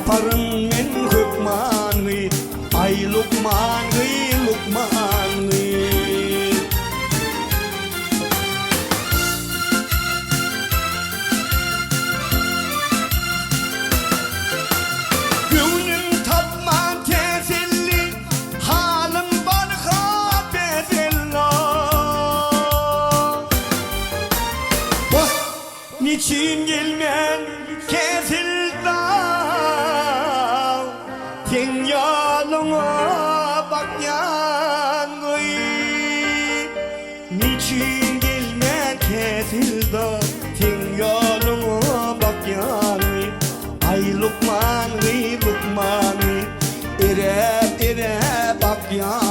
yaparım men hükmanı. Ay Lukmanı, Lukmanı. Gönlüm tapma teselli, halim barha bedella. Bak niçin gelmen kesildi, sen yoluna bakyan gıy. Niçin gelmen kesildi, sen yoluna bakyan gıy. Ay Lukman, Lukman, ire ire bakyan.